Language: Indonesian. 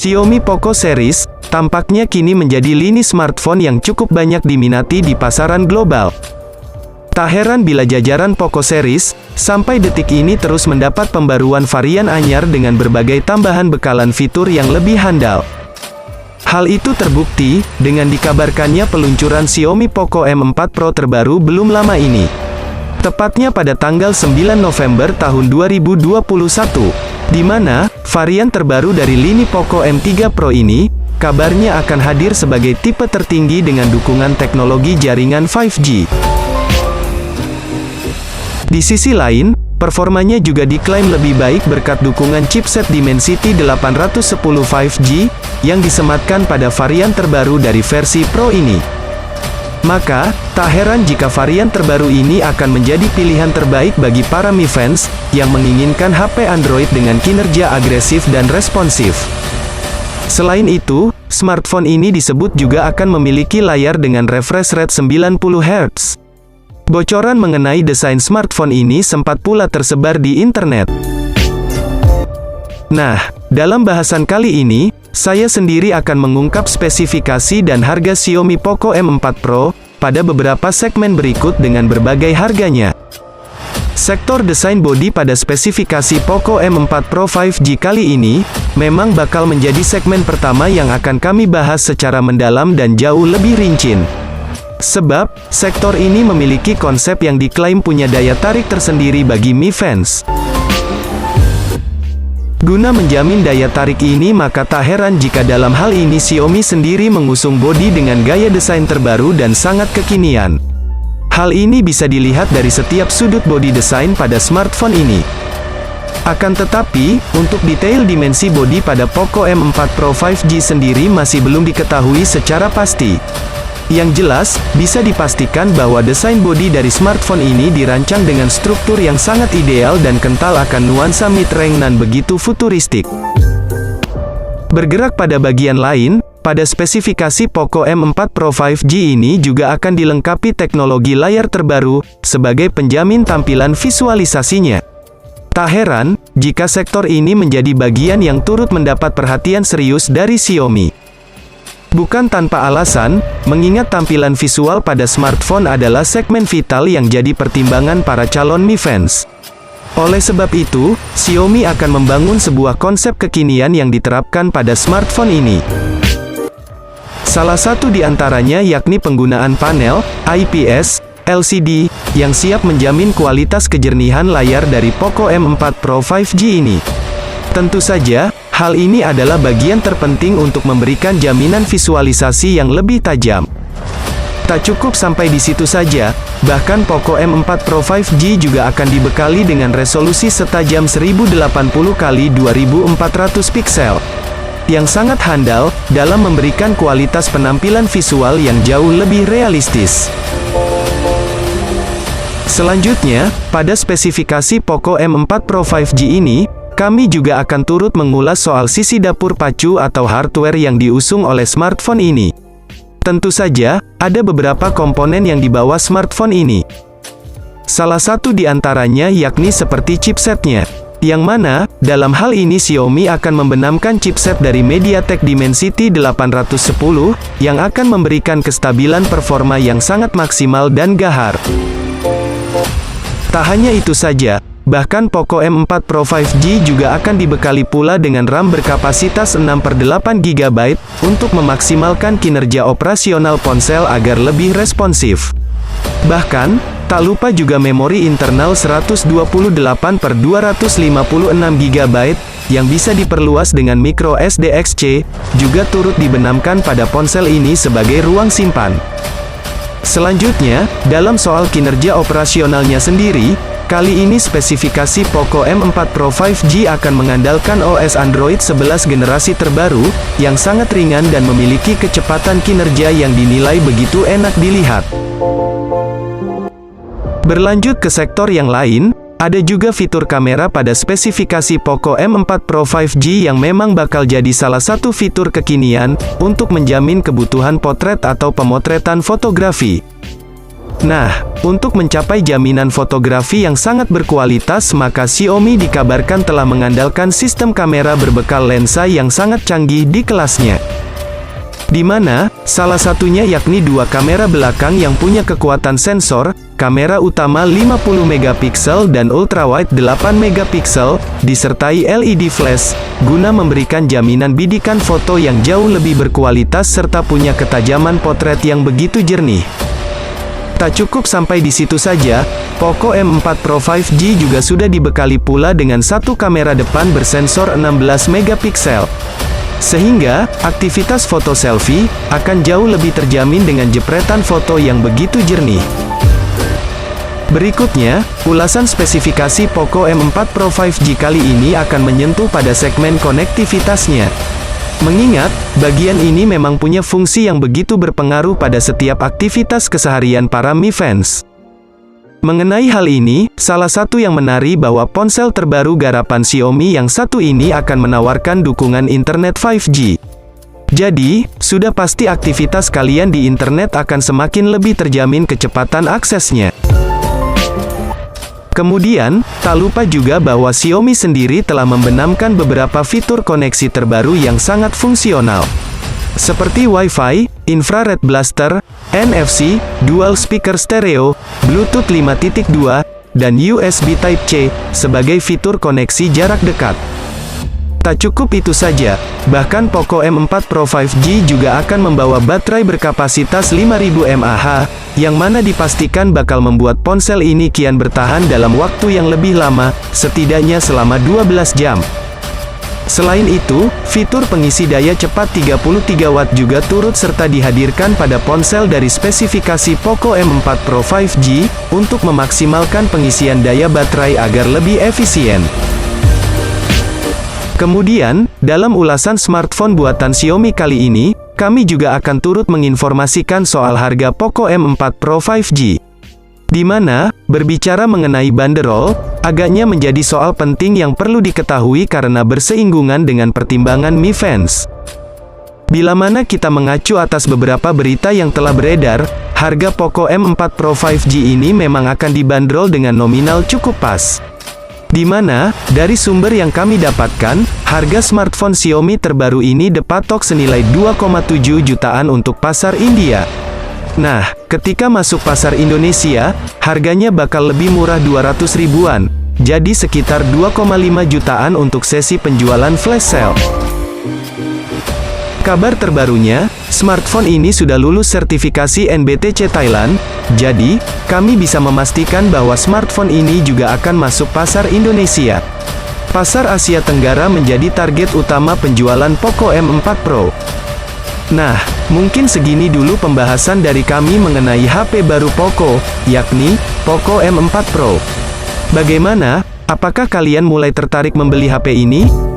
Xiaomi Poco Series tampaknya kini menjadi lini smartphone yang cukup banyak diminati di pasaran global. Tak heran bila jajaran Poco Series sampai detik ini terus mendapat pembaruan varian anyar dengan berbagai tambahan bekalan fitur yang lebih handal. Hal itu terbukti dengan dikabarkannya peluncuran Xiaomi Poco M4 Pro terbaru belum lama ini. Tepatnya pada tanggal 9 November tahun 2021, di mana varian terbaru dari lini Poco M3 Pro ini kabarnya akan hadir sebagai tipe tertinggi dengan dukungan teknologi jaringan 5G. Di sisi lain, performanya juga diklaim lebih baik berkat dukungan chipset Dimensity 810 5G yang disematkan pada varian terbaru dari versi Pro ini. Maka, tak heran jika varian terbaru ini akan menjadi pilihan terbaik bagi para Mi fans yang menginginkan HP Android dengan kinerja agresif dan responsif. Selain itu, smartphone ini disebut juga akan memiliki layar dengan refresh rate 90 Hz. Bocoran mengenai desain smartphone ini sempat pula tersebar di internet. Nah, dalam bahasan kali ini, saya sendiri akan mengungkap spesifikasi dan harga Xiaomi Poco M4 Pro pada beberapa segmen berikut dengan berbagai harganya. Sektor desain bodi pada spesifikasi Poco M4 Pro 5G kali ini memang bakal menjadi segmen pertama yang akan kami bahas secara mendalam dan jauh lebih rinci. Sebab, sektor ini memiliki konsep yang diklaim punya daya tarik tersendiri bagi Mi fans. Guna menjamin daya tarik ini maka tak heran jika dalam hal ini Xiaomi sendiri mengusung bodi dengan gaya desain terbaru dan sangat kekinian. Hal ini bisa dilihat dari setiap sudut bodi desain pada smartphone ini. Akan tetapi, untuk detail dimensi bodi pada Poco M4 Pro 5G sendiri masih belum diketahui secara pasti. Yang jelas, bisa dipastikan bahwa desain bodi dari smartphone ini dirancang dengan struktur yang sangat ideal dan kental akan nuansa mid-range dan begitu futuristik. Bergerak pada bagian lain, pada spesifikasi Poco M4 Pro 5G ini juga akan dilengkapi teknologi layar terbaru, sebagai penjamin tampilan visualisasinya. Tak heran, jika sektor ini menjadi bagian yang turut mendapat perhatian serius dari Xiaomi. Bukan tanpa alasan, mengingat tampilan visual pada smartphone adalah segmen vital yang jadi pertimbangan para calon Mi fans. Oleh sebab itu, Xiaomi akan membangun sebuah konsep kekinian yang diterapkan pada smartphone ini. Salah satu di antaranya yakni penggunaan panel IPS LCD yang siap menjamin kualitas kejernihan layar dari Poco M4 Pro 5G ini. Tentu saja, hal ini adalah bagian terpenting untuk memberikan jaminan visualisasi yang lebih tajam. Tak cukup sampai di situ saja, bahkan Poco M4 Pro 5G juga akan dibekali dengan resolusi setajam 1080x2400 piksel, yang sangat handal dalam memberikan kualitas penampilan visual yang jauh lebih realistis. Selanjutnya, pada spesifikasi Poco M4 Pro 5G ini, kami juga akan turut mengulas soal sisi dapur pacu atau hardware yang diusung oleh smartphone ini. Tentu saja, ada beberapa komponen yang dibawa smartphone ini. Salah satu di antaranya yakni seperti chipsetnya, yang mana, dalam hal ini Xiaomi akan membenamkan chipset dari MediaTek Dimensity 810, yang akan memberikan kestabilan performa yang sangat maksimal dan gahar. Tak hanya itu saja, bahkan Poco M4 Pro 5G juga akan dibekali pula dengan RAM berkapasitas 6/8 GB, untuk memaksimalkan kinerja operasional ponsel agar lebih responsif. Bahkan, tak lupa juga memori internal 128/256 GB, yang bisa diperluas dengan micro SDXC, juga turut dibenamkan pada ponsel ini sebagai ruang simpan. Selanjutnya, dalam soal kinerja operasionalnya sendiri, kali ini spesifikasi Poco M4 Pro 5G akan mengandalkan OS Android 11 generasi terbaru, yang sangat ringan dan memiliki kecepatan kinerja yang dinilai begitu enak dilihat. Berlanjut ke sektor yang lain, ada juga fitur kamera pada spesifikasi Poco M4 Pro 5G yang memang bakal jadi salah satu fitur kekinian, untuk menjamin kebutuhan potret atau pemotretan fotografi. Nah, untuk mencapai jaminan fotografi yang sangat berkualitas, maka Xiaomi dikabarkan telah mengandalkan sistem kamera berbekal lensa yang sangat canggih di kelasnya. Di mana, salah satunya yakni dua kamera belakang yang punya kekuatan sensor, kamera utama 50 megapiksel dan ultrawide 8 megapiksel, disertai LED flash, guna memberikan jaminan bidikan foto yang jauh lebih berkualitas serta punya ketajaman potret yang begitu jernih. Tak cukup sampai di situ saja, Poco M4 Pro 5G juga sudah dibekali pula dengan satu kamera depan bersensor 16 megapiksel. Sehingga, aktivitas foto selfie akan jauh lebih terjamin dengan jepretan foto yang begitu jernih. Berikutnya, ulasan spesifikasi Poco M4 Pro 5G kali ini akan menyentuh pada segmen konektivitasnya. Mengingat, bagian ini memang punya fungsi yang begitu berpengaruh pada setiap aktivitas keseharian para Mi fans. Mengenai hal ini, salah satu yang menarik bahwa ponsel terbaru garapan Xiaomi yang satu ini akan menawarkan dukungan internet 5G. Jadi, sudah pasti aktivitas kalian di internet akan semakin lebih terjamin kecepatan aksesnya. Kemudian, tak lupa juga bahwa Xiaomi sendiri telah membenamkan beberapa fitur koneksi terbaru yang sangat fungsional. Seperti Wi-Fi, Infrared Blaster, NFC, Dual Speaker Stereo, Bluetooth 5.2, dan USB Type-C, sebagai fitur koneksi jarak dekat. Tak cukup itu saja, bahkan Poco M4 Pro 5G juga akan membawa baterai berkapasitas 5000 mAh, yang mana dipastikan bakal membuat ponsel ini kian bertahan dalam waktu yang lebih lama, setidaknya selama 12 jam. Selain itu, fitur pengisi daya cepat 33 Watt juga turut serta dihadirkan pada ponsel dari spesifikasi Poco M4 Pro 5G, untuk memaksimalkan pengisian daya baterai agar lebih efisien. Kemudian, dalam ulasan smartphone buatan Xiaomi kali ini, kami juga akan turut menginformasikan soal harga Poco M4 Pro 5G. Di mana, berbicara mengenai banderol, agaknya menjadi soal penting yang perlu diketahui karena bersinggungan dengan pertimbangan Mi fans. Bila mana kita mengacu atas beberapa berita yang telah beredar, harga Poco M4 Pro 5G ini memang akan dibanderol dengan nominal cukup pas. Di mana, dari sumber yang kami dapatkan, harga smartphone Xiaomi terbaru ini dipatok senilai 2,7 jutaan untuk pasar India. Nah, ketika masuk pasar Indonesia, harganya bakal lebih murah 200 ribuan, jadi sekitar 2,5 jutaan untuk sesi penjualan flash sale. Kabar terbarunya, smartphone ini sudah lulus sertifikasi NBTC Thailand, jadi, kami bisa memastikan bahwa smartphone ini juga akan masuk pasar Indonesia. Pasar Asia Tenggara menjadi target utama penjualan Poco M4 Pro. Nah, mungkin segini dulu pembahasan dari kami mengenai HP baru Poco, yakni Poco M4 Pro. Bagaimana? Apakah kalian mulai tertarik membeli HP ini?